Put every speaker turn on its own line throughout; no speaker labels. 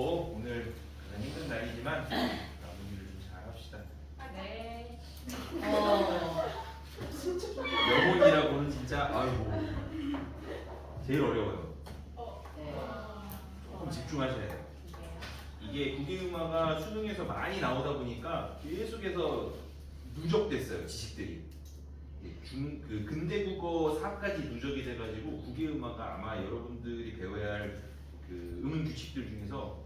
또 오늘 가장 힘든 날이지만 마무리를 좀 잘 합시다.
네.
영혼이라고는 진짜 아이고 제일 어려워요. 조금 집중하셔야 돼요. 이게 국외음화가 수능에서 많이 나오다 보니까 계속해서 누적됐어요, 지식들이. 그 근대국어 4까지 누적이 돼가지고 국외음화가 아마 여러분들이 배워야 할 그 음운 규칙들 중에서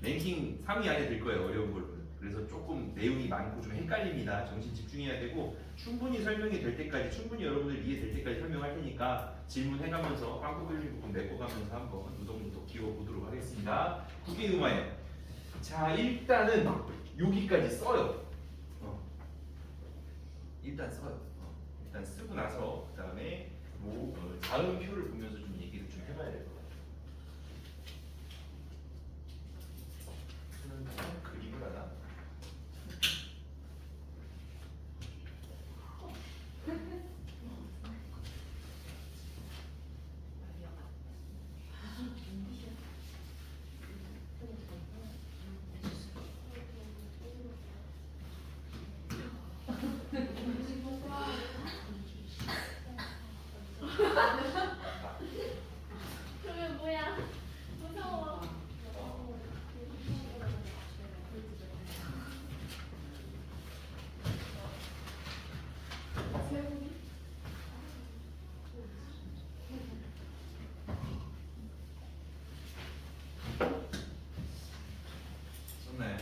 랭킹 3위 안에 들 거예요, 어려운 걸로는. 그래서 조금 내용이 많고 좀 헷갈립니다. 정신 집중해야 되고 충분히 설명이 될 때까지, 충분히 여러분들 이해될 때까지 설명할 테니까 질문해가면서 빵꾸 뚫린 부분 메꿔가면서 한번 누덕누덕 키워보도록 하겠습니다. 국외음화예요. 자, 일단은 여기까지 써요. 일단 써요. 일단 쓰고 나서 그 다음에 자음표를 보면서 좀 얘기를 좀 해봐야 될 것 같아요. 쓰는 동안 그림을 하나?
그러면 뭐야? 무서워.
썼나요?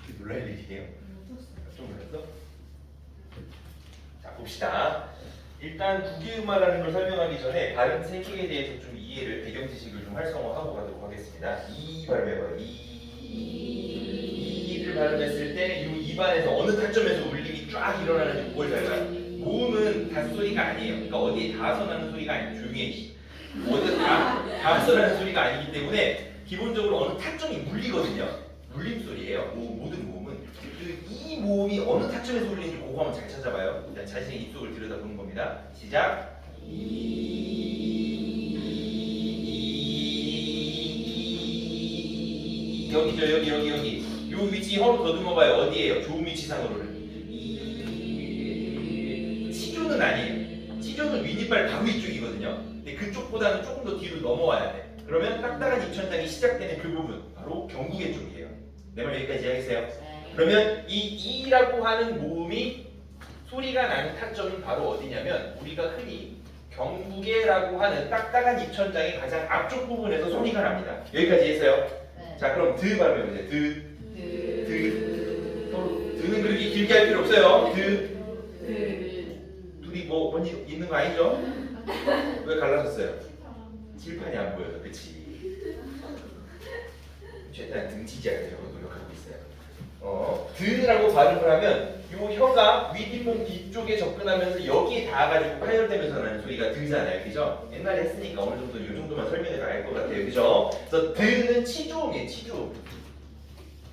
이렇게 놀랄 일이에요? 좀 놀랐어? 자, 봅시다. 일단 국외음화라는 걸 설명하기 전에 발음 세개에 대해서 좀 이해를, 배경 지식을 좀 활성화하고 가도록 하겠습니다. 이 발음해봐요. 이를 발음했을 때 이 입안에서 어느 타점에서 울림이 쫙 일어나는지 그걸 잘 봐요. 모음은 닷소리가 아니에요. 그러니까 어디에 닿아서 나는 소리가 아니에요. 조용히 해. 어디에 닿아서 나는 소리가 아니기 때문에 기본적으로 어느 타점이 물리거든요. 물림소리예요. 모든 모음은. 이 모음이 어느 타점에서 울리는지 그거 한번 잘 찾아봐요. 일단 자신의 입속을 들여다보는 겁니다. 시작. 여기죠. 여기. 요 위치 혀로 더듬어봐요. 어디예요? 좋은 위치상으로는. 치조는 아니에요. 치조는 윗니빨 바로 이쪽이거든요. 근데 그쪽보다는 조금 더 뒤로 넘어와야 돼. 그러면 딱딱한 입천장이 시작되는 그 부분, 바로 경국의 쪽이에요. 내 말 여기까지 하겠어요? 그러면 이 이라고 하는 모음이 소리가 나는 타점은 바로 어디냐면 우리가 흔히 경부계라고 하는 딱딱한 입천장의 가장 앞쪽 부분에서 소리가 납니다. 여기까지 했어요?
네.
자, 그럼 드 발음해보세요. 드는 그렇게 길게 할 필요 없어요. 둘이 뭔지 있는 거 아니죠? 왜 갈라졌어요? 칠판이 안 보여서. 그치? 최대한 등지지 않으려고 노력하고 있어요. 드라고 발음을 하면 요 혀가 윗잇몸 뒤쪽에 접근하면서 여기에 닿아가지고 파열되면서 나는 소리가 드잖아요. 그죠? 옛날에 했으니까 어느 정도 요 정도만 설명해도 알 것 같아요. 그죠? 그래서 드는 치조음이에요. 치조음.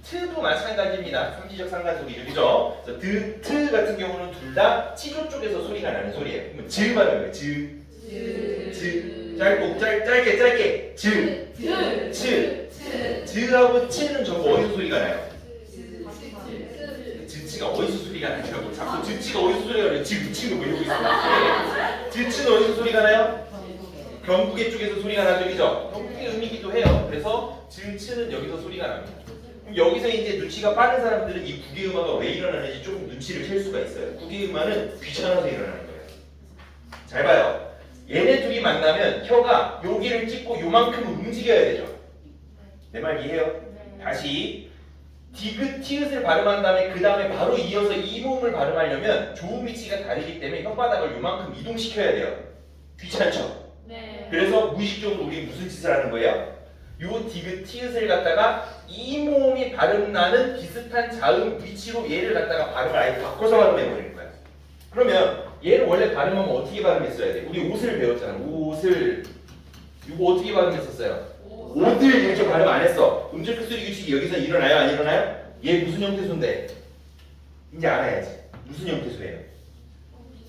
트도 마찬가지입니다. 삼지적 상관소리죠. 그죠? 그래서 트 같은 경우는 둘 다 치조 쪽에서 소리가 나는 소리예요. 그러면 즈 발음이에요. 즈. 짧게. 즈하고 치는 전부 어디서 소리가 나요? 즈치가 어디서 소리가 나냐고. 자꾸 즈치가 어디서 소리가 나요? 지금 뭐 이러고 있어요. 즈치는 어디서 소리가 나요? 경부계 쪽에서 소리가 나죠. 그죠? 경부계 음이기도 해요. 그래서 즈치는 여기서 소리가 납니다. 그럼 여기서 이제 눈치가 빠른 사람들은 이 국외음화가 왜 일어나는지 조금 눈치를 챌 수가 있어요. 국외음화는 귀찮아서 일어나는 거예요. 잘 봐요. 얘네 둘이 만나면 혀가 여기를 찍고 요만큼 움직여야 되죠. 내 말 이해해요? 다시 디귿, 티읕을 발음한 다음에 그 다음에 바로 이어서 이 모음을 발음하려면 조음 위치가 다르기 때문에 혓바닥을 요만큼 이동시켜야 돼요. 귀찮죠?
네.
그래서 무의식적으로 우리 무슨 짓을 하는 거예요? 요 디귿, 티읕을 갖다가 이 모음이 발음나는 비슷한 자음 위치로 얘를 갖다가 발음을 아예 바꿔서 발음해버리는 거야. 그러면 얘를 원래 발음하면 어떻게 발음했어야 돼? 우리 옷을 배웠잖아. 옷을. 이거 어떻게 발음했었어요? 옷을 이렇게 발음 안 했어. 음절 끝소리 규칙이 여기서 일어나요? 안 일어나요? 얘 무슨 형태소인데? 이제 알아야지. 무슨 형태소예요?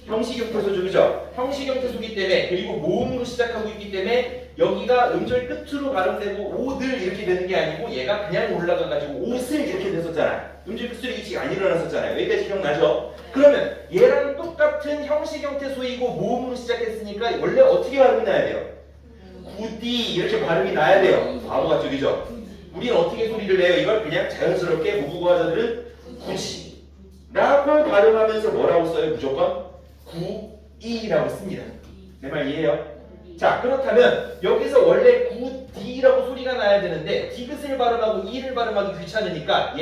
형식형태소죠, 그죠? 형식형태소기 때문에 그리고 모음으로 시작하고 있기 때문에 여기가 음절 끝으로 발음되고 옷을 이렇게 되는 게 아니고 얘가 그냥 올라가가지고 옷을 이렇게 됐었잖아. 음절 끝소리 기치가 안 일어났었잖아요. 여기까지 기억나죠? 그러면 얘랑 똑같은 형식형태소이고 모음으로 시작했으니까 원래 어떻게 발음이 나야 돼요? 구디 이렇게 발음이 나야 돼요. 바보 같죠, 그죠? 우리는 어떻게 소리를 내요? 이걸 그냥 자연스럽게 모국어자들은 구시 라고 발음하면서 뭐라고 써요? 무조건 구이라고 씁니다. 내 말 이해해요? 자, 그렇다면 여기서 원래 구디라고 소리가 나야 되는데 디귿을 발음하고 이를 발음하기 귀찮으니까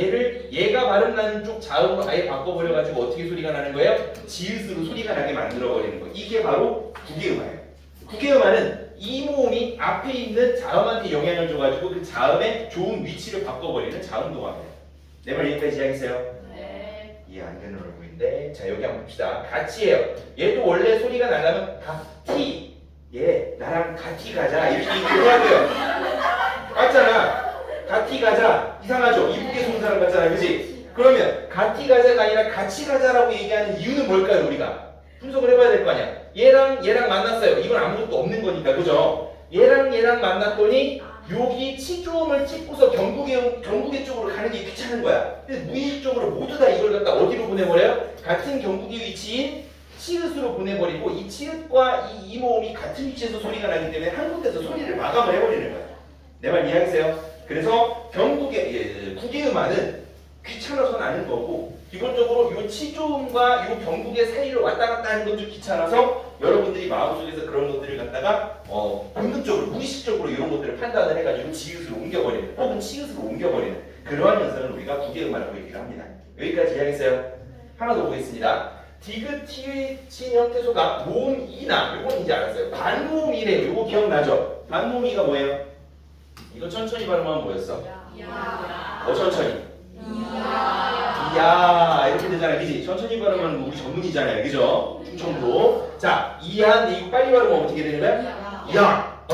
얘가 발음 나는 쪽 자음으로 아예 바꿔버려가지고 어떻게 소리가 나는 거예요? 지읒으로 소리가 나게 만들어버리는 거예요. 이게 바로 국외음화예요. 국외음화는 이 모음이 앞에 있는 자음한테 영향을 줘가지고 그 자음의 좋은 위치를 바꿔버리는 자음동화예요. 내 말 여기까지 이해하겠어요?
네.
이해 안 되는 얼굴인데 자 여기 한번 봅시다. 같이 해요. 얘도 원래 소리가 나려면 같이 얘 나랑 같이 가자 이렇게 얘기를 해야 돼요. 맞잖아. 같이 가자 이상하죠? 이북에 온 사람 같잖아, 그지? 그러면 같이 가자가 아니라 같이 가자라고 얘기하는 이유는 뭘까요? 우리가 분석을 해봐야 될 거 아니야. 얘랑 만났어요. 이건 아무것도 없는 거니까, 그죠? 얘랑 만났더니 여기 치조음을 찍고서 경북의 쪽으로 가는 게 귀찮은 거야. 근데 무의식적으로 모두 다 이걸 갖다 어디로 보내버려요? 같은 경북의 위치인 치읓으로 보내버리고 이 치읓과 이 모음이 같은 위치에서 소리가 나기 때문에 한 군데서 소리를 마감을 해버리는 거야. 내 말 이해하세요? 그래서 국외음화는 귀찮아서 나는 거고 기본적으로 이 치조음과 이 경북의 사이를 왔다 갔다 하는 것도 귀찮아서 여러분들이 마음속에서 그런 것들을 갖다가 본능적으로 무의식적으로 이런 것들을 판단을 해가지고 지읒으로 옮겨버리는 혹은 치읓으로 옮겨버리는 그러한 현상을 우리가 국외음화라고 얘기를 합니다. 여기까지 이해하겠어요? 하나 더 보겠습니다. 디귿, 티읕 형태소가 모음 이나 요건 이제 알았어요. 반모음이래요. 요거 기억나죠? 반모음이가 뭐예요? 이거 천천히 발음하면 뭐였어? 천천히 이야 이렇게 되잖아요, 그지? 천천히 발음하는 거 우리 전문이잖아요, 그죠? 충청도. 자, 이야인데 이거 빨리 발음하면 어떻게 되는 거야? 야,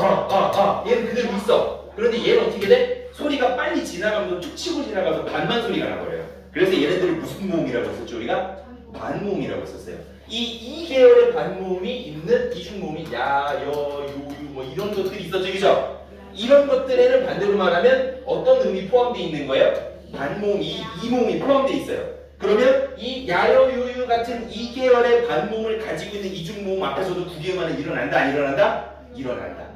얘는 그대로 있어. 그런데 얘는 어떻게 돼? 소리가 빨리 지나가면서 툭 치고 지나가서 반만 소리가 나버려요. 그래서 얘네들을 무슨 모음이라고 했었죠? 우리가 반모음이라고 했었어요. 이 계열의 반모음이 있는 이중모음이 야, 여, 요, 유 뭐 이런 것들이 있었죠, 그죠? 이런 것들에는 반대로 말하면 어떤 음이 포함되어 있는 거예요? 반모음, 이 모음이 포함되어 있어요. 그러면 이 야여, 요유 같은 이 계열의 반모음을 가지고 있는 이중모음 앞에서도 국외음화는 일어난다, 안 일어난다? 일어난다.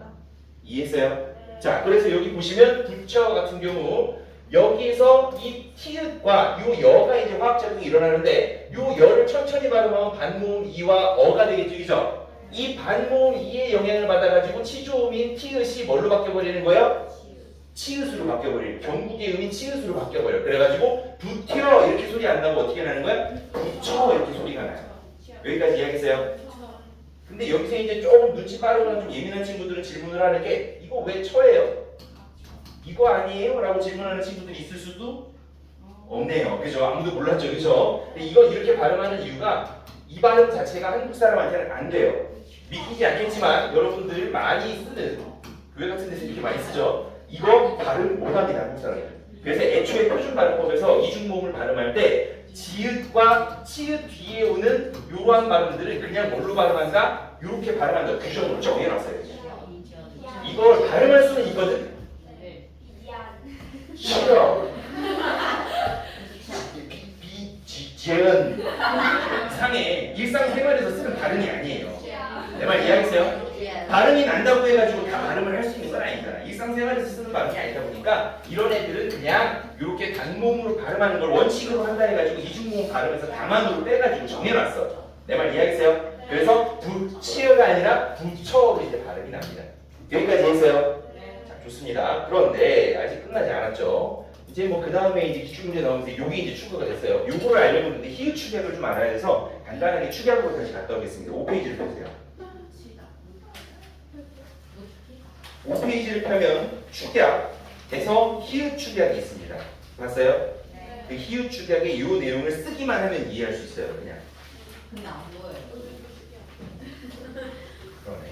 이해했어요? 자, 그래서 여기 보시면 불자어 같은 경우 여기서 이 티읕과 요 여가 이제 화학 작용이 일어나는데 요 여를 천천히 발음하면 반모음 이와 어가 되겠죠, 그죠? 이 반모음 이의 영향을 받아가지고 치조음인 티읕이 뭘로 바뀌어버리는 거예요? 치읓으로 바뀌어버려요. 경북의 음이 치읓으로 바뀌어버려요. 그래가지고 부텨 이렇게 소리 안 나고 어떻게 나는 거야? 부쳐 이렇게 소리가 나요. 여기까지 이해하겠어요? 근데 여기서 이제 조금 눈치 빠르거나 좀 예민한 친구들은 질문을 하는 게 이거 왜 쳐예요? 이거 아니에요? 라고 질문하는 친구들이 있을 수도 없네요. 그죠? 아무도 몰랐죠. 그죠? 근데 이거 이렇게 발음하는 이유가 이 발음 자체가 한국 사람한테는 안 돼요. 믿기지 않겠지만 여러분들 많이 쓰는 교회 같은 데서 이렇게 많이 쓰죠. 이거 발음 못합니다, 한국 사람들. 그래서 애초에 표준 발음법에서 이중모음을 발음할 때 지읒과 치읒 뒤에 오는 이러한 발음들을 그냥 뭘로 발음한다? 이렇게 발음한다. 규정으로 정해놨어요. 이걸 발음할 수는 있거든. 싫어. 비지은 상해 일상생활에서 쓰는 발음이 아니에요. 내 말 이해하겠어요? 발음이 난다고 해가지고 다 발음을 할 수 있는 건 아니잖아. 일상생활에서 쓰는 발음이 아니다 보니까 이런 애들은 그냥 이렇게 단모음으로 발음하는 걸 원칙으로 한다 해가지고 이중모음 발음에서 다만으로 빼가지고 정해놨어. 내 말 이해하겠어요? 그래서 부치어가 아니라 부처로 이제 발음이 납니다. 여기까지 했어요? 자, 좋습니다. 그런데 아직 끝나지 않았죠. 이제 뭐 그 다음에 이제 기출문제 나오면서 요게 이제 추가가 됐어요. 요거를 알려면 근데 히읗 축약을 좀 알아야 해서 간단하게 축약으로 다시 갔다 오겠습니다. 5페이지를 펴세요. 5페이지를 펴면 축약에서 히읗 축약이 있습니다. 봤어요?
네.
그 히읗 축약의 이 내용을 쓰기만 하면 이해할 수 있어요. 그냥.
근데 안 보여요.
그러네.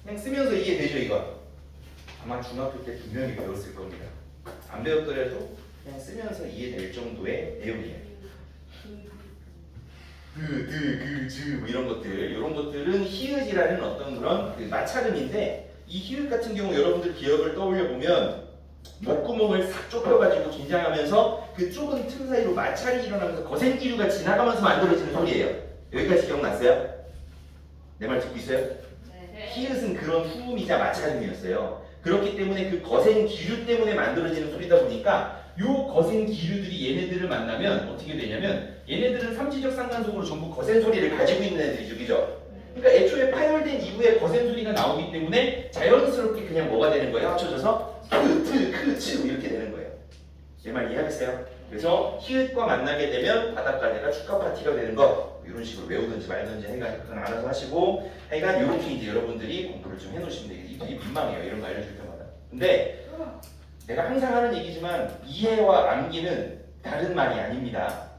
그냥 쓰면서 이해되죠, 이거? 아마 중학교 때 분명히 배웠을 겁니다. 안 배웠더라도 그냥 쓰면서 이해될 정도의 내용이에요. 뭐 이런 것들, 이런 것들은 히읗이라는 어떤 그런 그 마찰음인데 이 히읗 같은 경우 여러분들 기억을 떠올려 보면 목구멍을 싹 좁혀가지고 긴장하면서 그 좁은 틈 사이로 마찰이 일어나면서 거센기류가 지나가면서 만들어지는 소리예요. 여기까지 기억났어요? 내 말 듣고 있어요?
네.
히읗은 그런 후음이자 마찰음이었어요. 그렇기 때문에 그 거센 기류 때문에 만들어지는 소리다 보니까 요 거센 기류들이 얘네들을 만나면 어떻게 되냐면 얘네들은 삼지적 상관속으로 전부 거센 소리를 가지고 있는 애들이죠, 그죠? 그러니까 애초에 파열된 이후에 거센 소리가 나오기 때문에 자연스럽게 그냥 뭐가 되는 거예요? 합쳐져서 크트 이렇게 되는 거예요. 제 말 이해하겠어요? 그래서 히읗과 만나게 되면 바닷가재가 축가 파티가 되는 거 이런 식으로 외우든지 말든지 해가지고 그건 알아서 하시고 하여간 이렇게 이제 여러분들이 공부를 좀 해놓으시면 되겠어요. 이게 민망해요. 이런 거 알려줄 때마다. 근데 내가 항상 하는 얘기지만 이해와 암기는 다른 말이 아닙니다.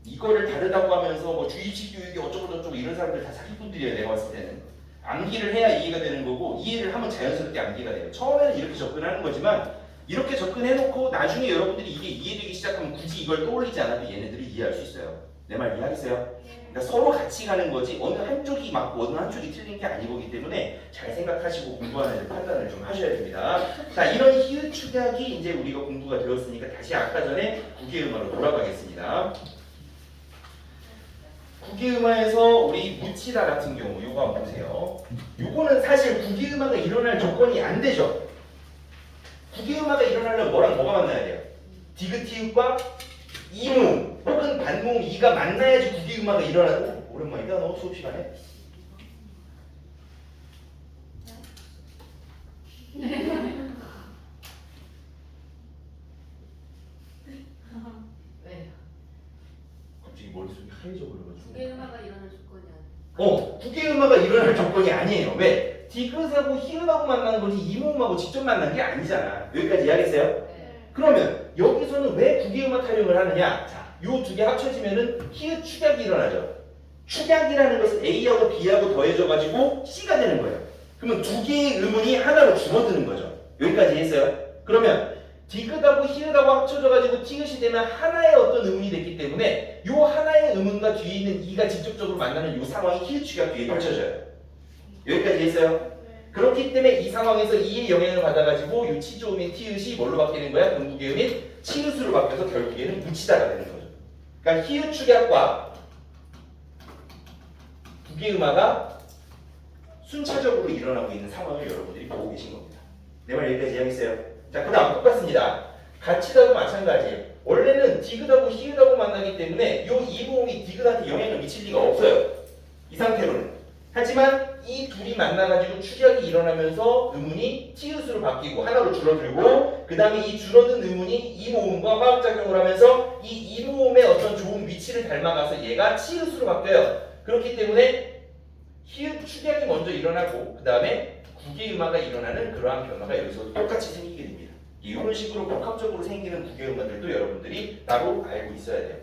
이거를 다르다고 하면서 뭐 주입식 교육이 어쩌고저쩌고 이런 사람들 다 사기꾼들이에요. 내가 봤을 때는. 암기를 해야 이해가 되는 거고 이해를 하면 자연스럽게 암기가 돼요. 처음에는 이렇게 접근하는 거지만 이렇게 접근해놓고 나중에 여러분들이 이게 이해되기 시작하면 굳이 이걸 떠올리지 않아도 얘네들이 이해할 수 있어요. 내 말 이해하겠어요? 그러니까 서로 같이 가는 거지 어느 한쪽이 맞고 어느 한쪽이 틀린 게 아니기 때문에 잘 생각하시고 공부하는 데 판단을 좀 하셔야 됩니다. 자, 이런 히읗 축약이 이제 우리가 공부가 되었으니까 다시 아까 전에 국외음화로 돌아가겠습니다. 국외음화에서 우리 묻히다 같은 경우 요거 한번 보세요. 요거는 사실 국외음화가 일어날 조건이 안 되죠. 국외음화가 일어나려면 뭐랑 뭐가 만나야 돼요? 디귿티읕과 이모음 혹은 반모음 이가 만나야지 국외음화가 일어나고. 오랜만이다 너 수업 시간에.
왜요?
갑자기 머릿속이 하얘져 버려가지고.
국외음화가 일어날 조건이 아니에요.
국외음화가 일어날 조건이 아니에요. 왜? 디귿하고 히읗하고 만나는 거지 이모음하고 직접 만난 게 아니잖아. 여기까지 이해하겠어요?
네.
그러면 여기서는 왜 국외음화 타령을 하느냐? 자, 요 두 개 합쳐지면은 히읗 축약이 일어나죠. 축약이라는 것은 A하고 B하고 더해져가지고 C가 되는 거예요. 그러면 두 개의 음운이 하나로 줄어드는 거죠. 여기까지 했어요? 그러면 디귿하고 히읗하고 합쳐져가지고 티귿이 되면 하나의 어떤 음운이 됐기 때문에 요 하나의 음운과 뒤에 있는 이가 직접적으로 만나는 요 상황이 히읗 축약 뒤에 펼쳐져요. 여기까지 했어요? 그렇기 때문에 이 상황에서 이의 영향을 받아가지고 요 치조음인 티읕이 뭘로 바뀌는 거야? 동국의음인 치읕으로 바뀌어서 결국에는 묻히다가 되는 거죠. 그러니까 히읗 축약과 국외음화가 순차적으로 일어나고 있는 상황을 여러분들이 보고 계신 겁니다. 내 말 여기까지 이해하겠어요? 자, 그 다음 똑같습니다. 가치다도 마찬가지예요. 원래는 디귿하고 히읗하고 만나기 때문에 요 이모음이 디귿한테 영향을 미칠 리가 없어요. 이 상태로는. 하지만 이 둘이 만나가지고 축약이 일어나면서 음운이 티읕으로 바뀌고 하나로 줄어들고 그 다음에 이 줄어든 음운이 이모음과 화학작용을 하면서 이 이모음의 어떤 좋은 위치를 닮아가서 얘가 치읕으로 바뀌어요. 그렇기 때문에 히읗 축약이 먼저 일어나고 그 다음에 국외음화가 일어나는 그러한 변화가 여기서 똑같이 생기게 됩니다. 이런 식으로 복합적으로 생기는 국외음화들도 여러분들이 따로 알고 있어야 돼요.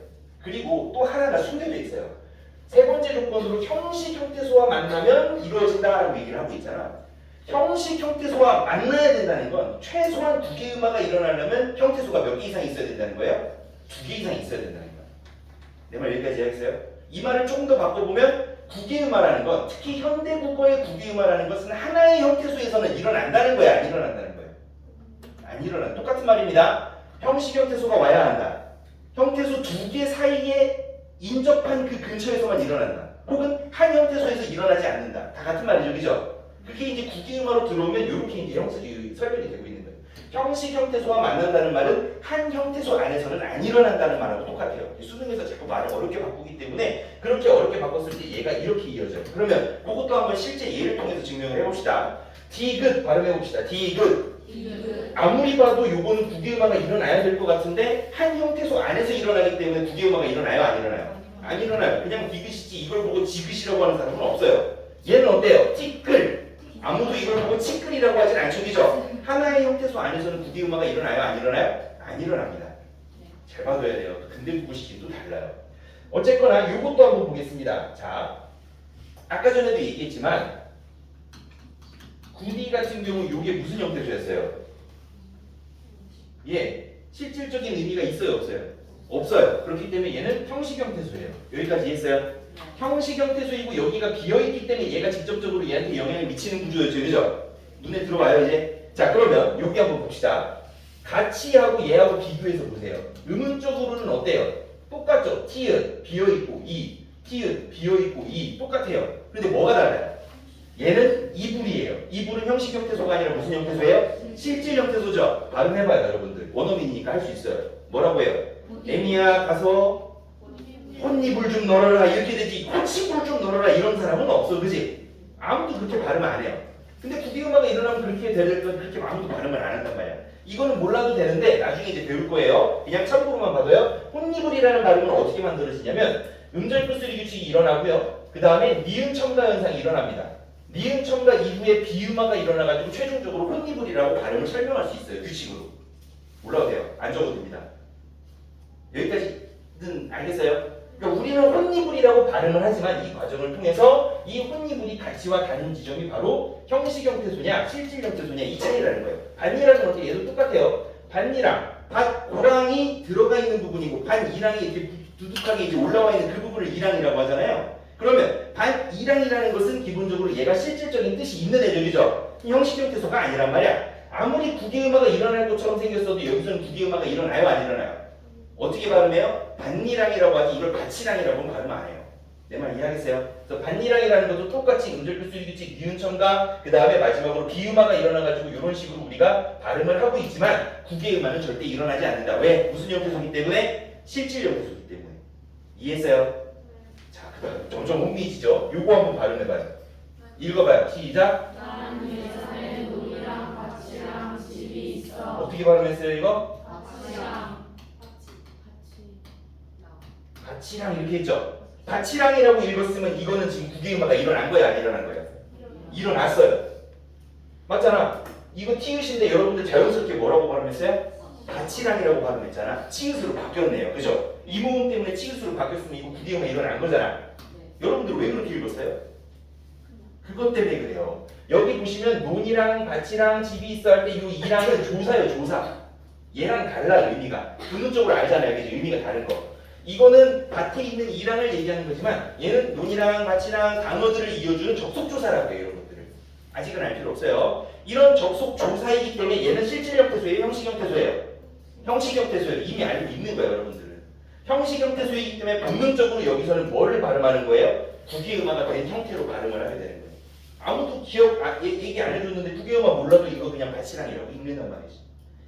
그리고 또 하나가 숨겨져 있어요. 세 번째 조건으로 형식 형태소와 만나면 이루어진다라고 얘기를 하고 있잖아. 형식 형태소와 만나야 된다는 건 최소한 두 개의 음화가 일어나려면 형태소가 몇 개 이상 있어야 된다는 거예요? 두 개 이상 있어야 된다는 거야. 내 말 여기까지 이해하겠어요? 이 말을 조금 더 바꿔보면 국외음화라는 건 특히 현대국어의 국외음화라는 것은 하나의 형태소에서는 일어난다는 거야? 안 일어난다는 거예요? 안 일어나. 똑같은 말입니다. 형식 형태소가 와야 한다. 형태소 두 개 사이에 인접한 그 근처에서만 일어난다. 혹은 한 형태소에서 일어나지 않는다. 다 같은 말이죠, 그죠? 그게 이제 국외음화로 들어오면 이렇게 이제 설명이 되고 있는 거예요. 형식 형태소와 만난다는 말은 한 형태소 안에서는 안 일어난다는 말하고 똑같아요. 수능에서 자꾸 말을 어렵게 바꾸기 때문에 그렇게 어렵게 바꿨을 때 얘가 이렇게 이어져요. 그러면 그것도 한번 실제 예를 통해서 증명을 해봅시다. 디귿 발음해봅시다. 디귿. 아무리 봐도 요거는 국외음화가 일어나야 될 것 같은데 한 형태소 안에서 일어나기 때문에 국외음화가 일어나요? 안 일어나요? 안 일어나요. 그냥 디귿이지 이걸 보고 지긋이라고 하는 사람은 없어요. 얘는 어때요? 티끌. 아무도 이걸 보고 치끌이라고 하진 않죠, 그죠? 하나의 형태소 안에서는 국외음화가 일어나요? 안 일어나요? 안 일어납니다. 잘 봐둬야 돼요. 근대 국어식이 또 달라요. 어쨌거나 요것도 한번 보겠습니다. 자, 아까 전에도 얘기했지만 9D 같은 경우 이게 무슨 형태소였어요? 예, 실질적인 의미가 있어요, 없어요? 없어요. 그렇기 때문에 얘는 형식 형태소예요. 여기까지 이해했어요? 형식 형태소이고 여기가 비어있기 때문에 얘가 직접적으로 얘한테 영향을 미치는 구조였죠, 그죠? 눈에 들어와요 이제? 자, 그러면 여기 한번 봅시다. 같이하고 얘하고 비교해서 보세요. 의문적으로는 어때요? 똑같죠? 티읕 비어있고 이, 티읕 비어있고 이 똑같아요. 근데 뭐가 달라요? 얘는 이불이에요. 이불은 형식 형태소가 아니라 무슨 형태소예요? 실질 형태소죠. 발음해봐요 여러분들. 원어민이니까 할 수 있어요. 뭐라고 해요? 애미야 가서 혼이불 좀 널어라 이렇게 되지 혼이불 좀 널어라 이런 사람은 없어, 그지? 아무도 그렇게 발음 안 해요. 근데 국기음악이 일어나면 그렇게 될 건 그렇게 아무도 발음을 안 한단 말이야. 이거는 몰라도 되는데 나중에 이제 배울 거예요. 그냥 참고로만 봐도요. 혼이불이라는 발음은 어떻게 만들어지냐면 음절 끝소리 규칙이 일어나고요. 그 다음에 니은 첨가 현상이 일어납니다. 니은 첨가 이후에 비음화가 일어나가지고 최종적으로 혼이불이라고 발음을 설명할 수 있어요. 규칙으로. 몰라도 돼요. 안 적어도 됩니다. 여기까지는 알겠어요? 그러니까 우리는 혼이불이라고 발음을 하지만 이 과정을 통해서 이 혼이불이 가치와 다른 지점이 바로 형식 형태소냐 실질 형태소냐 이 차이라는 거예요. 반이랑은 어떻게 얘도 똑같아요. 반이랑 밭고랑이 들어가 있는 부분이고 반이랑이 이렇게 두둑하게 이제 올라와 있는 그 부분을 이랑이라고 하잖아요. 그러면 반이랑이라는 것은 기본적으로 얘가 실질적인 뜻이 있는 애들이죠. 형식 형태소가 아니란 말이야. 아무리 국외음화가 일어날 것처럼 생겼어도 여기서는 국외음화가 일어나요, 안 일어나요? 어떻게 발음해요? 반니랑이라고 하지 이걸 바치랑이라고는 발음 안 해요. 내 말 이해하겠어요? 그래서 반니랑이라는 것도 똑같이 음절필수리 규칙, 니은첨가 그 다음에 마지막으로 비음화가 일어나가지고 이런 식으로 우리가 발음을 하고 있지만 국외음화는 절대 일어나지 않는다. 왜? 무슨 형태소기 때문에? 실질 형태소기 때문에. 이해했어요? 자, 그 다음 점점 흥미해지죠? 요거 한번 발음해봐요. 읽어봐요. 시작.
난 예전에 우리랑 같이랑 집이 있어.
어떻게 발음했어요 이거?
같이랑
바치랑 이렇게 했죠? 바치랑이라고 읽었으면 이거는 지금 국외음화가 일어난 거야, 안 일어난 거야? 일어났어요. 맞잖아. 이거 티읕인데 여러분들 자연스럽게 뭐라고 발음했어요? 바치랑이라고 발음했잖아. 치읕으로 바뀌었네요. 그죠? 이 모음 때문에 치읕으로 바뀌었으면 이거 국외음화 일어난 거잖아. 여러분들 왜 그렇게 읽었어요? 그것 때문에 그래요. 여기 보시면 논이랑 밭이랑 집이 있어 할 때 이 이랑은 조사예요, 조사. 얘랑 달라 의미가. 근본적으로 알잖아요, 그죠? 의미가 다른 거. 이거는 밭에 있는 이랑을 얘기하는 거지만 얘는 논이랑 밭이랑 단어들을 이어주는 접속조사라고 해요, 이런 것들을. 아직은 알 필요 없어요. 이런 접속조사이기 때문에 얘는 실질 형태소예요, 형식 형태소예요? 형식 형태소예요. 이미 알고 있는 거예요, 여러분들은. 형식 형태소이기 때문에 본능적으로 여기서는 뭐를 발음하는 거예요? 국외음화가 된 형태로 발음을 하게 되는 거예요. 아무도 얘기 안 해줬는데 국외음화 몰라도 이거 그냥 밭이랑이라고 읽는단 말이지.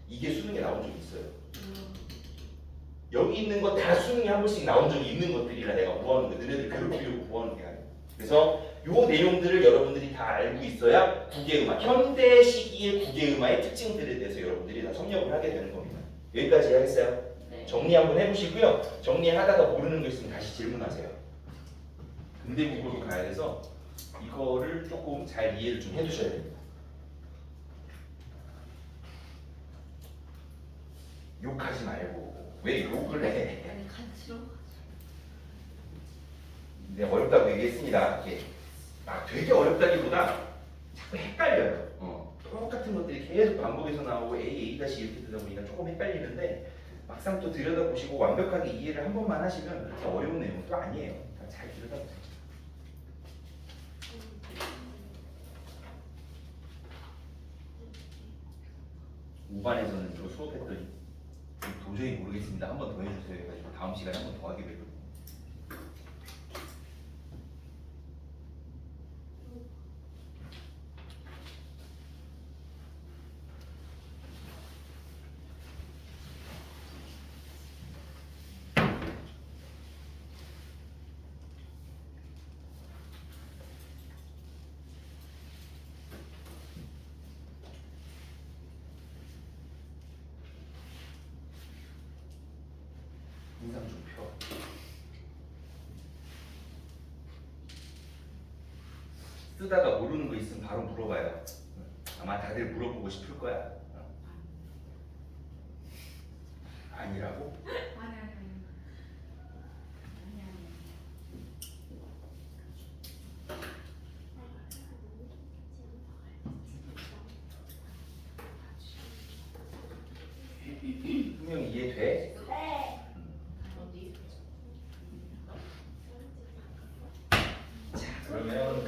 이게 수능에 나온 적이 있어요. 여기 있는 거 다 수능에 한 번씩 나온 적이 있는 것들이라 내가 모아놓은 거 너네들 괴롭히려고 모아놓은 게 아니에요. 그래서 요 내용들을 여러분들이 다 알고 있어야 국외음화, 현대 시기의 국외음화의 특징들에 대해서 여러분들이 다 섭렵을 하게 되는 겁니다. 여기까지 하겠어요?
네.
정리 한번 해보시고요. 정리하다가 모르는 거 있으면 다시 질문하세요. 근대 국어로 가야 돼서 이거를 조금 잘 이해를 좀 해두셔야 됩니다. 욕하지 말고 왜 욕을 해?
아니 간지러.
네, 어렵다고 얘기했습니다. 이게 되게 어렵다기보다 자꾸 헷갈려요. 똑같은 것들이 계속 반복해서 나오고 A 이렇게 되다 보니까 조금 헷갈리는데 막상 또 들여다보시고 완벽하게 이해를 한 번만 하시면 그렇게 어려운 내용은 또 아니에요. 잘 들여다보세요. 우반에서는 저 수업했더니 도저히 모르겠습니다. 한 번 더 해주세요. 해가지고 다음 시간에 한 번 더 하기로 했거든요. 인상 좀 펴. 쓰다가 모르는 거 있으면 바로 물어봐요. 아마 다들 물어보고 싶을 거야. 아니라고?
아니 아니 아니.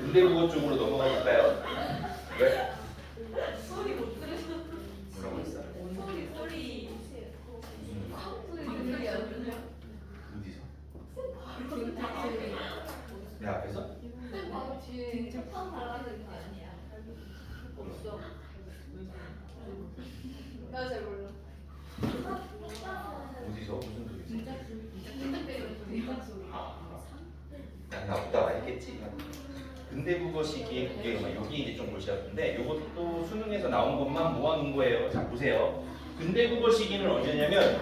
근대 국어 쪽으로 넘어가 볼까요? 왜?
소리 못 들으셨어?
뭐라고 했어?
소리.
어디서? 내 앞에서?
없어.
나잘 몰라.
어디서? 무슨 소리지?
아.
난 나보다 알겠지. 근대 국어 시기의 국계음악 여기 이제 좀 골치 아픈데 이것도 수능에서 나온 것만 모아놓은 거예요. 자 보세요. 근대 국어 시기는 언제냐면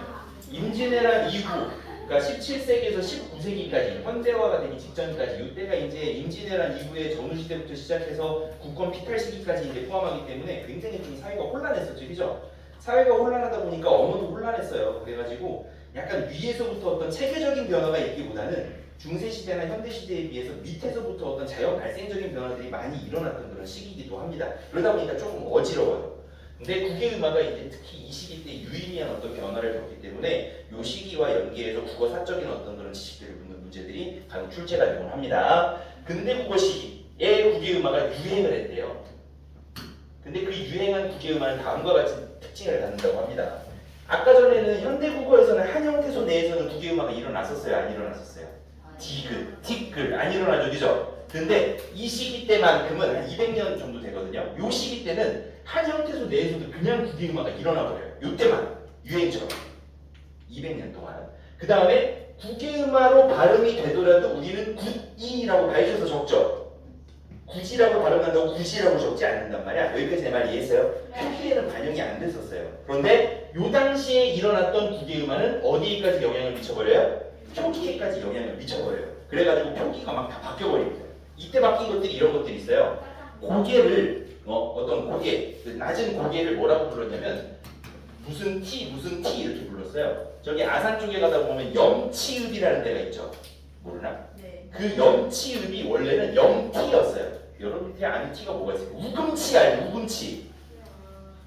임진왜란 이후, 그러니까 17세기에서 19세기까지 현대화가 되기 직전까지 이때가 이제 임진왜란 이후에 전후시대부터 시작해서 국권 피탈 시기까지 이제 포함하기 때문에 굉장히 좀 사회가 혼란했었죠, 그죠? 사회가 혼란하다 보니까 언어도 혼란했어요. 그래가지고 약간 위에서부터 어떤 체계적인 변화가 있기보다는 중세시대나 현대시대에 비해서 밑에서부터 어떤 자연 발생적인 변화들이 많이 일어났던 그런 시기이기도 합니다. 그러다 보니까 조금 어지러워요. 근데 국외음악가 이제 특히 이 시기 때 유의미한 어떤 변화를 겪기 때문에 이 시기와 연계해서 국어 사적인 어떤 그런 지식들을 묻는 문제들이 바로 출제가 되곤 합니다. 근대 국어 시기에 국외음악가 유행을 했대요. 근데 그 유행한 국외음악은 다음과 같은 특징을 갖는다고 합니다. 아까 전에는 현대국어에서는 한형태소 내에서는 국외음악이 일어났었어요? 안 일어났었어요? 디귿, 티끌 안 일어나죠, 그죠? 근데 이 시기 때만큼은 한 200년 정도 되거든요. 이 시기 때는 한형태소 내에서도 그냥 국외음악이 일어나 버려요. 이때만 유행처럼 200년 동안. 그 다음에 국외음악으로 발음이 되더라도 우리는 굿이라고 가르쳐서 적죠. 굿이라고 발음한다고 굿이라고 적지 않는단 말이야. 여기까지 내 말 이해했어요? 표기에는 반영이 안 됐었어요. 그런데 이 당시에 일어났던 국외음악은 어디에까지 영향을 미쳐버려요? 표기에까지 영향을 미쳐버려요. 그래가지고 표기가 막 다 바뀌어버립니다. 이때 바뀐 것들이 이런 것들이 있어요. 고개를 어떤 고개, 낮은 고개를 뭐라고 불렀냐면 무슨 티 이렇게 불렀어요. 저기 아산 쪽에 가다 보면 염치읍이라는 데가 있죠. 모르나?
네.
그 염치읍이 원래는 염티였어요. 여러분들이 아는 티가 뭐가 있을까요? 우금치 알죠? 우금치.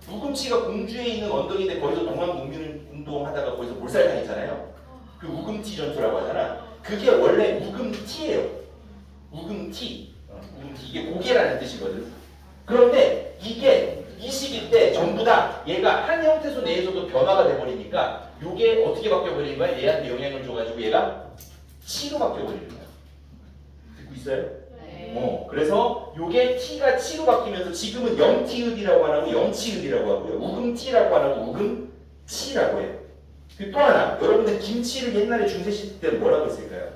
우금치가 공주에 있는 언덕인데 거기서 동안공명 하다가 거기서 몰살당했잖아요. 그 우금티 전투라고 하잖아. 그게 원래 우금티예요. 우금티. 우금티. 이게 고개라는 뜻이거든. 그런데 이게 이 시기 때 전부 다 얘가 한 형태소 내에서도 변화가 돼버리니까 이게 어떻게 바뀌어버리는 거야? 얘한테 영향을 줘가지고 얘가 치로 바뀌어버리는 거야. 듣고 있어요?
네.
그래서 요게 T가 T로 바뀌면서 지금은 영티읍이라고 안 하고 영치읍이라고 하고요. 우금티라고 안 하고 우금치라고 해요. 또 하나, 여러분들 김치를 옛날에 중세시대 때 뭐라고 했을까요?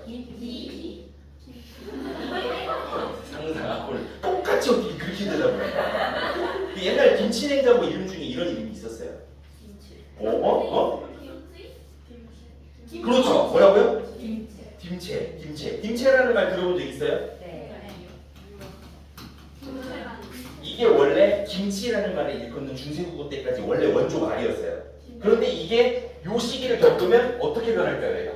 상상하고 똑같이 어떻게 그렇게 대답을 해? 옛날 김치냉장고 이름 중에 이런 이름이 있었어요. 그렇죠. 뭐라고요? 김채. 김채라는 말 들어본 적 있어요? 이게 원래 김치라는 말을 일컫는 중세국어 때까지 원래 원조 말이었어요. 그런데 이게 요 시기를 겪으면 어떻게 변할까요, 얘가?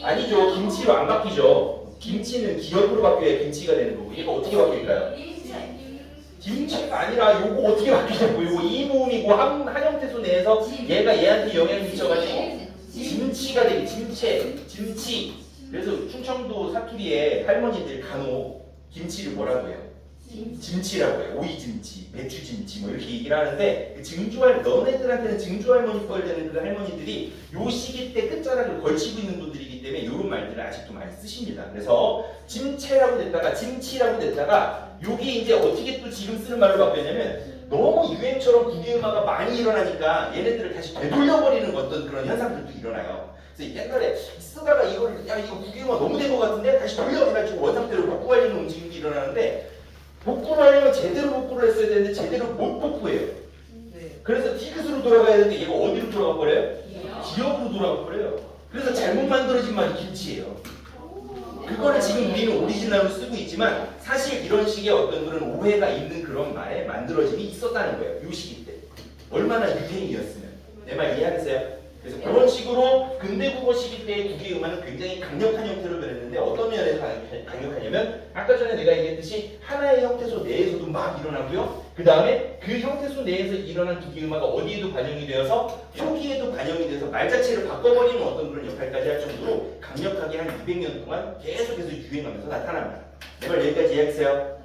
아니죠. 김치로 안 바뀌죠. 김치는 기역으로 바뀌어야 김치가 되는 거고 얘가 어떻게 바뀔까요? 김치가 아니라 요거 어떻게 바뀌냐고. 요거 이 모음이고 한형태소 내에서 얘가 얘한테 영향을 미쳐가지고 김치가 되게 김치. 그래서 충청도 사투리에 할머니들 간혹 김치를 뭐라고 해요? 김치라고 해요. 오이김치, 배추김치 뭐 이렇게 얘기를 하는데 너네들한테는 증조할머니 뻘 되는 그 할머니들이 요 시기 때 끝자락을 걸치고 있는 분들이기 때문에 이런 말들을 아직도 많이 쓰십니다. 그래서 김채라고 됐다가 김치라고 됐다가 요게 이제 어떻게 또 지금 쓰는 말로 바뀌었냐면 너무 유행처럼 국외음악가 많이 일어나니까 얘네들을 다시 되돌려버리는 어떤 그런 현상들도 일어나요. 그래서 옛날에 쓰다가 이거 국외음악 너무 된 것 같은데 다시 돌려가지고 원상태로 복구하려는 움직임이 일어나는데 복구를 하려면 제대로 복구를 했어야 되는데 제대로 못 복구해요. 그래서 티귿으로 돌아가야 되는데 얘가 어디로 돌아가 버려요? 기역으로 돌아가 버려요. 그래서 잘못 만들어진 말이 김치예요. 그거를 지금 우리는 오리지널로 쓰고 있지만 사실 이런 식의 어떤 그런 오해가 있는 그런 말에 만들어짐이 있었다는 거예요. 이 시기 때. 얼마나 유행이었으면. 내 말 이해하겠어요? 그래서 그런 식으로 근대 국어 시기 때의 국외음화는 굉장히 강력한 형태로 변했는데 어떤 면에서 강력하냐면 아까 전에 내가 얘기했듯이 하나의 형태소 내에서도 막 일어나고요. 그 다음에 그 형태소 내에서 일어난 국외음화가 어디에도 반영이 되어서 표기에도 반영이 돼서 말 자체를 바꿔버리는 어떤 그런 역할까지 할 정도로 강력하게 한 200년 동안 계속해서 유행하면서 나타납니다. 내 말 여기까지 이해했어요?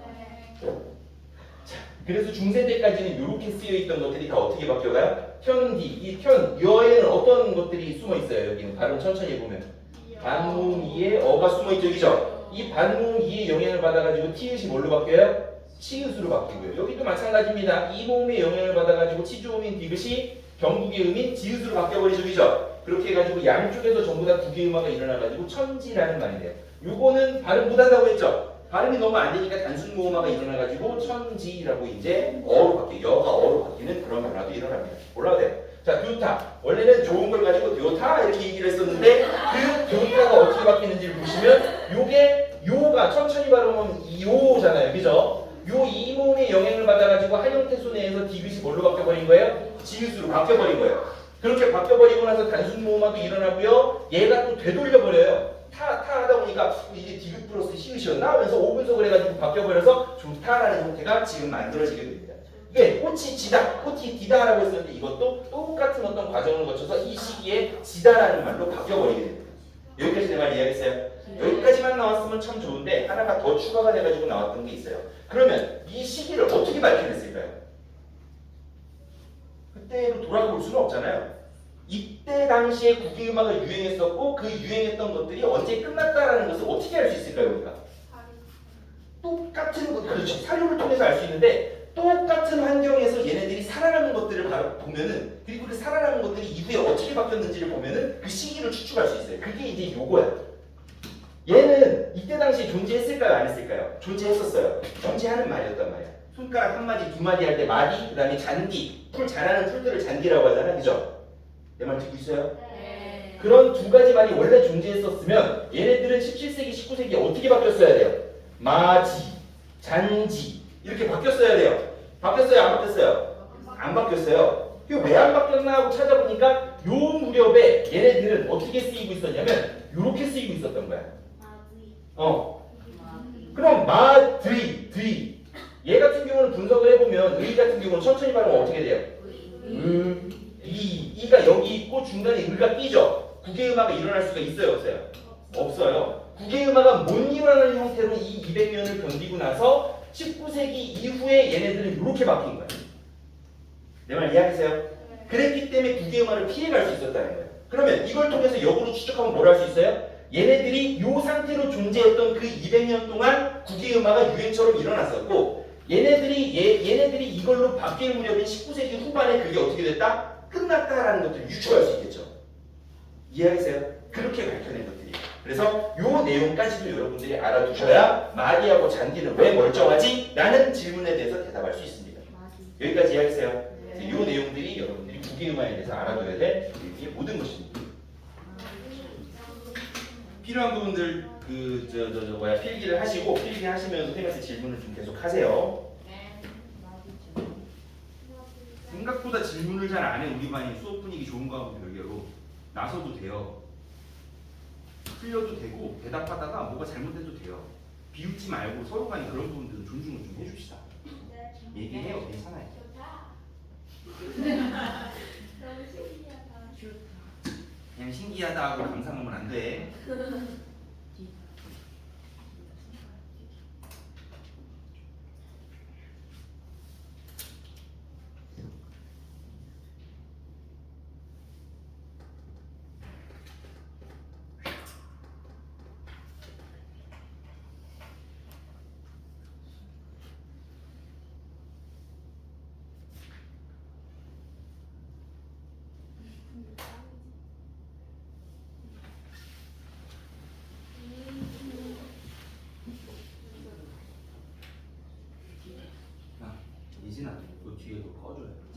그래서 중세 때까지는 이렇게 쓰여 있던 것들이 다 어떻게 바뀌어가요? 현디, 이 여에는 어떤 것들이 숨어 있어요? 여기는 발음 천천히 보면 반모음이에 어가 숨어 있죠, 그죠? 이 반모음이의 영향을 받아가지고 티읕이 뭘로 바뀌어요? 치읓으로 바뀌고요. 여기도 마찬가지입니다. 이 모음의 영향을 받아가지고 치조음인 디귿이 경국의 음인 지읒으로 바뀌어버리죠, 그죠? 그렇게 해가지고 양쪽에서 전부 다 국외음화가 일어나가지고 천지라는 말이 돼요. 요거는 발음 못한다고 했죠? 발음이 너무 안 되니까 단순 모음화가 일어나가지고 천지라고 이제 어로 바뀌어요. 여가 어로 바뀌는 그런 변화도 일어납니다. 올라가도 돼요. 자, 듀타. 원래는 좋은 걸 가지고 듀타 이렇게 얘기를 했었는데 그 듀타가 어떻게 바뀌는지를 보시면 요게 요가 천천히 발음하면 요잖아요. 그죠? 요 이 모음의 영향을 받아가지고 한 형태소 내에서 디귿이 뭘로 바뀌어버린 거예요? 지읒으로 바뀌어버린 거예요. 그렇게 바뀌어버리고 나서 단순 모음화도 일어나고요. 얘가 또 되돌려버려요. 타 하다 보니까 이게 디귿 플러스 시읒이었나 하면서 5분석을 해가지고 바뀌어버려서 좋다라는 형태가 지금 만들어지게 됩니다. 이게 꽃이 지다, 꽃이 디다라고 했었는데 이것도 똑같은 어떤 과정을 거쳐서 이 시기에 지다라는 말로 바뀌어버리게 됩니다. 여기까지 내 말 이해하겠어요? 여기까지만 나왔으면 참 좋은데 하나가 더 추가가 돼가지고 나왔던 게 있어요. 그러면 이 시기를 어떻게 밝혀냈을까요? 그때로 돌아가 볼 수는 없잖아요. 이때 당시에 국외음악을 유행했었고 그 유행했던 것들이 언제 끝났다라는 것을 어떻게 알 수 있을까요, 우리가? 똑같은 것, 그렇죠. 사료를 통해서 알 수 있는데 똑같은 환경에서 얘네들이 살아남은 것들을 보면은 그리고 그 살아남은 것들이 이후에 어떻게 바뀌었는지를 보면은 그 시기를 추측할 수 있어요. 그게 이제 요거야. 얘는 이때 당시에 존재했을까요, 안 했을까요? 존재했었어요. 존재하는 말이었단 말이야. 손가락 한 마디, 두 마디 할 때 마디, 그 다음에 잔디, 풀 자라는 풀들을 잔디라고 하잖아, 그죠? 내 말 듣고 있어요?
네.
그런 두 가지 말이 원래 존재했었으면 얘네들은 17세기, 19세기에 어떻게 바뀌었어야 돼요? 마지, 잔지 이렇게 바뀌었어야 돼요. 바뀌었어요? 안 바뀌었어요? 안 바뀌었어요. 이거 왜 안 바뀌었나 하고 찾아보니까 요 무렵에 얘네들은 어떻게 쓰이고 있었냐면 요렇게 쓰이고 있었던 거야. 그럼 드이 얘 같은 경우는 분석을 해보면 의 같은 경우는 천천히 발음하면 어떻게 돼요? 이가 여기 있고 중간에 의가 끼죠. 국외음화가 일어날 수가 있어요, 없어요? 없어요. 국외음화가 못 일어나는 형태로 이 200년을 견디고 나서 19세기 이후에 얘네들은 이렇게 바뀐 거예요. 내 말 이해하세요? 그랬기 때문에 국외음화를 피해갈 수 있었다는 거예요. 그러면 이걸 통해서 역으로 추측하면 뭘 할 수 있어요? 얘네들이 이 상태로 존재했던 그 200년 동안 국외음화가 유행처럼 일어났었고 얘네들이 이걸로 바뀔 무렵인 19세기 후반에 그게 어떻게 됐다? 끝났다라는 것들을 유추할 수 있겠죠. 이해하세요? 그렇게 밝혀낸 것들이에요. 그래서 이 내용까지도 여러분들이 알아두셔야 마디하고 잔디는 왜 멀쩡하지? 라는 질문에 대해서 대답할 수 있습니다. 여기까지 이해하세요? 이 내용들이 여러분들이 국외음화에 대해서 알아둬야 될 이 모든 것입니다. 필요한 부분들 필기를 하시고 필기하시면서 선생님한테 질문을 좀 계속 하세요. 생각보다 질문을 잘 안 해. 우리 반이 수업 분위기 좋은 거하고 별개로 나서도 돼요. 틀려도 되고 대답하다가 뭐가 잘못돼도 돼요. 비웃지 말고 서로 간에 그런 부분들은 존중을 좀 해줍시다. 얘기해요. 괜찮아요. 그냥 신기하다 하고 감상하면 안 돼. 예진아, 너 뒤에 너 꺼줘요.